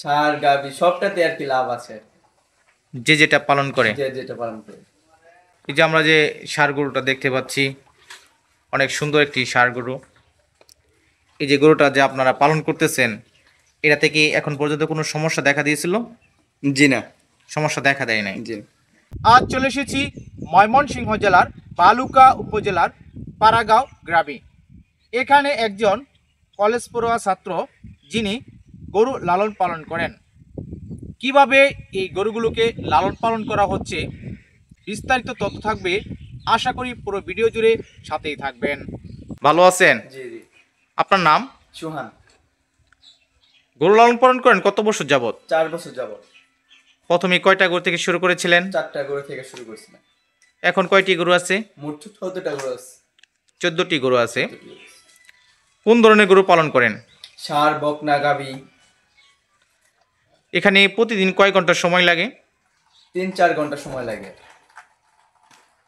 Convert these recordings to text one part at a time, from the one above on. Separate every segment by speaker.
Speaker 1: ষাঁড় গাভী সবটাতে আর কি লাভ আছে।
Speaker 2: যে যেটা পালন করে।
Speaker 1: যে যেটা পালন করে।
Speaker 2: এই যে আমরা যে ষাঁড় গরুটা দেখতে পাচ্ছি, অনেক সুন্দর একটি ষাঁড় গরু। এই যে গরুটা যে আপনারা পালন করতেছেন, এটা থেকে এখন পর্যন্ত কোনো সমস্যা দেখা দিয়েছিল?
Speaker 1: জি না।
Speaker 2: সমস্যা দেখা দেয় নাই।
Speaker 1: জি।
Speaker 2: আজ চলে এসেছি ময়মনসিংহ জেলার বালুকা উপজেলার পাড়াগাঁও গ্রামে। এখানে একজন কলেজ পড়ুয়া ছাত্র, যিনি গরু লালন পালন করেন। কিভাবে এই গরুগুলোকে লালন পালন করা হচ্ছে, বিস্তারিত তথ্য থাকবে। আশা করি পুরো ভিডিও জুড়ে সাথেই থাকবেন। ভালো আছেন?
Speaker 1: জি জি।
Speaker 2: আপনার নাম?
Speaker 1: সুহান।
Speaker 2: গরু লালন পালন করেন কত বছর যাবত?
Speaker 1: 4 বছর যাবত।
Speaker 2: প্রথমে কয়টা গরু থেকে শুরু করেছিলেন?
Speaker 1: 4টা গরু থেকে শুরু করছিলাম।
Speaker 2: এখন কয়টি গরু আছে?
Speaker 1: মোট 14টা গরু আছে।
Speaker 2: 14টি গরু আছে। কোন ধরনের গরু পালন করেন?
Speaker 1: ষাঁড়, বকনা, গাভী।
Speaker 2: এখানে প্রতিদিন কয় ঘন্টা সময় লাগে?
Speaker 1: 3-4 ঘন্টা সময় লাগে।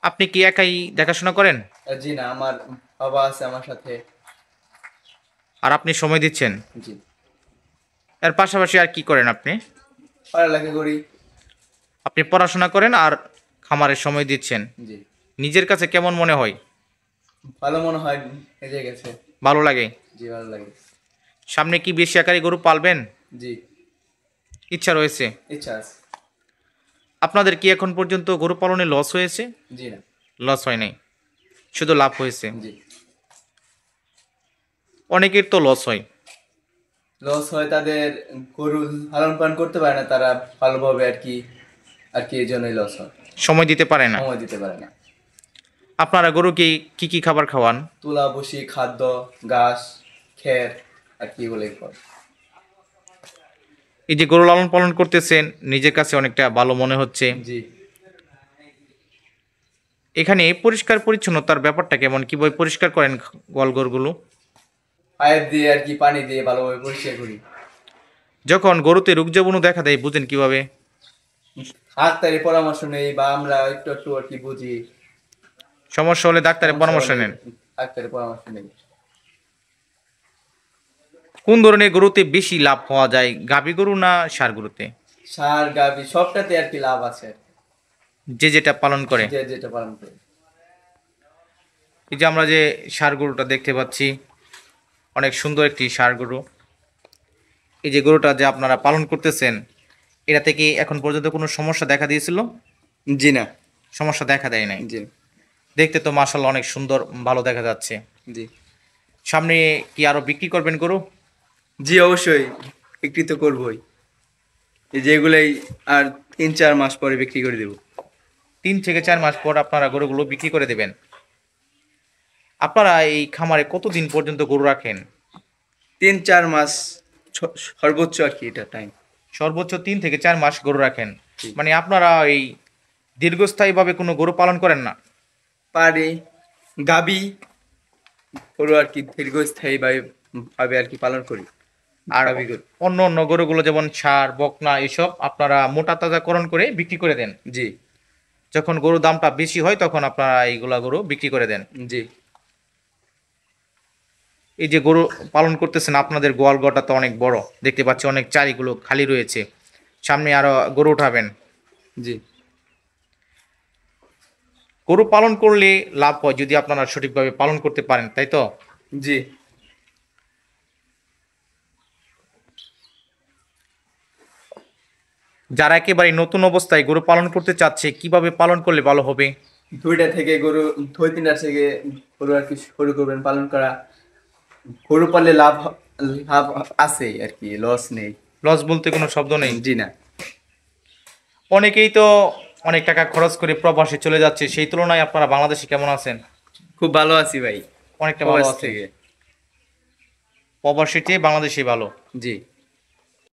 Speaker 2: আপনি কি একাই দেখাশোনা করেন?
Speaker 1: জি না, আমার বাবা আছে আমার সাথে।
Speaker 2: আর আপনি সময় দিচ্ছেন?
Speaker 1: জি।
Speaker 2: এর পাশাপাশি আর কি করেন আপনি?
Speaker 1: পড়ালেখা করি।
Speaker 2: আপনি পড়াশোনা করেন আর খামারে সময় দিচ্ছেন।
Speaker 1: জি।
Speaker 2: নিজের কাছে কেমন মনে হয়?
Speaker 1: ভালো মনে হয়, এসে গেছে।
Speaker 2: ভালো লাগে?
Speaker 1: জি, ভালো লাগে।
Speaker 2: সামনে কি বেশি আকারে গরু পালবেন?
Speaker 1: জি।
Speaker 2: ইচ্ছা রয়েছে?
Speaker 1: ইচ্ছা আছে।
Speaker 2: আপনাদের কি এখন পর্যন্ত গরু পালনে লস হয়েছে?
Speaker 1: জি না।
Speaker 2: লস হয় নাই, শুধু লাভ হয়েছে।
Speaker 1: জি।
Speaker 2: অনেকের তো লস হয়।
Speaker 1: লস হয় তাদের, গরু লালন পালন করতে পারে না তারা ভালোভাবে আর কি এই জন্যই লস হয়।
Speaker 2: সময় দিতে পারে না।
Speaker 1: সময় দিতে পারে না।
Speaker 2: আপনারা গরুকে কি কি খাবার খাওয়ান?
Speaker 1: তুলা বসি, খাদ্য, ঘাস, খের আর কি বলে করে।
Speaker 2: এই যে গরু লালন পালন করতেছেন, নিজের কাছে অনেকটা ভালো মনে হচ্ছে।
Speaker 1: জি।
Speaker 2: এখানে পরিষ্কার পরিচ্ছন্নতার ব্যাপারটা কেমন, কিভাবে পরিষ্কার করেন গোয়াল গরুগুলো?
Speaker 1: পাইপ দিয়ে আর কি পানি দিয়ে ভালোভাবে পরিষ্কার করি।
Speaker 2: যখন গরুতে রোগ জীবাণু দেখা দেয়, বুঝেন কিভাবে?
Speaker 1: ডাক্তারের পরামর্শ নেই বা আমরা একটু একটু আর কি বুঝি।
Speaker 2: সমস্যা হলে ডাক্তারের
Speaker 1: সমস্যা
Speaker 2: পরামর্শ
Speaker 1: হলে
Speaker 2: নেন।
Speaker 1: ডাক্তারের পরামর্শ নেই।
Speaker 2: কোন ধরনের গরুতে বেশি লাভ পাওয়া যায়, গাভী গরু না ষাঁড় গরুতে?
Speaker 1: ষাঁড় গাভী সবটাতে আর কি লাভ আছে।
Speaker 2: যে যেটা পালন করে।
Speaker 1: যে যেটা পালন করে।
Speaker 2: এই যে আমরা যে ষাঁড় গরুটা দেখতে পাচ্ছি, অনেক সুন্দর একটি ষাঁড় গরু। এই যে গরুটা যে আপনারা পালন করতেছেন, এটা থেকে এখন পর্যন্ত কোনো সমস্যা দেখা দিয়েছিল?
Speaker 1: জি না।
Speaker 2: সমস্যা দেখা দেয় নাই।
Speaker 1: জি।
Speaker 2: দেখতে তো মাশাআল্লাহ অনেক সুন্দর, ভালো দেখা যাচ্ছে।
Speaker 1: জি।
Speaker 2: সামনে কি আরো বিক্রি করবেন গরু?
Speaker 1: জি অবশ্যই, বিক্রি তো করবোই। এই যেগুলাই আর 3-4 মাস পরে বিক্রি করে দেব।
Speaker 2: 3 থেকে 4 মাস পর আপনারা গরুগুলো বিক্রি করে দেবেন। আপনারা এই খামারে কতদিন পর্যন্ত গরু রাখেন?
Speaker 1: 3-4 মাস সর্বোচ্চ আর কি এটা টাইম।
Speaker 2: সর্বোচ্চ 3 থেকে 4 মাস গরু রাখেন।
Speaker 1: জি।
Speaker 2: মানে আপনারা এই দীর্ঘস্থায়ীভাবে কোনো গরু পালন করেন না?
Speaker 1: পারে গাবি গরু আর কি দীর্ঘস্থায়ী ভাবে আর কি পালন করি।
Speaker 2: আর
Speaker 1: গাবি গরু।
Speaker 2: অন্য অন্য গরুগুলো যেমন ষাঁড়, বকনা এসব আপনারা মোটা তাজাকরণ করে বিক্রি করে দেন।
Speaker 1: জি।
Speaker 2: যখন গরুর দামটা বেশি হয় তখন আপনারা এইগুলা গরু বিক্রি করে দেন।
Speaker 1: জি।
Speaker 2: এই যে গরু পালন করতেছেন, আপনাদের গোয়াল ঘরটা তো অনেক বড় দেখতে পাচ্ছি, অনেক চারিগুলো খালি রয়েছে। সামনে আরো গরু উঠাবেন।
Speaker 1: জি।
Speaker 2: গরু পালন করলে লাভ হয় যদি আপনারা সঠিকভাবে পালন করতে পারেন, তাই তো?
Speaker 1: জি।
Speaker 2: যারা একেবারে নতুন অবস্থায় গরু পালন করতে চাচ্ছে, কিভাবে পালন করলে ভালো হবে?
Speaker 1: 2টা থেকে গরু, 2-3টা থেকে গরু আর কি শুরু করবেন পালন করা। গরু পাললে লাভ আছে আর কি, লস নেই।
Speaker 2: লস বলতে কোনো শব্দ নেই।
Speaker 1: জি না।
Speaker 2: অনেকেই তো অনেক টাকা খরচ করে প্রবাসে চলে যাচ্ছে, সেই তুলনায় আপনারা বাংলাদেশে কেমন আছেন?
Speaker 1: খুব ভালো আছি ভাই।
Speaker 2: অনেকটা ভালো
Speaker 1: প্রবাস
Speaker 2: আছেন।
Speaker 1: থেকে।
Speaker 2: প্রবাসীর চেয়ে বাংলাদেশে ভালো।
Speaker 1: জি।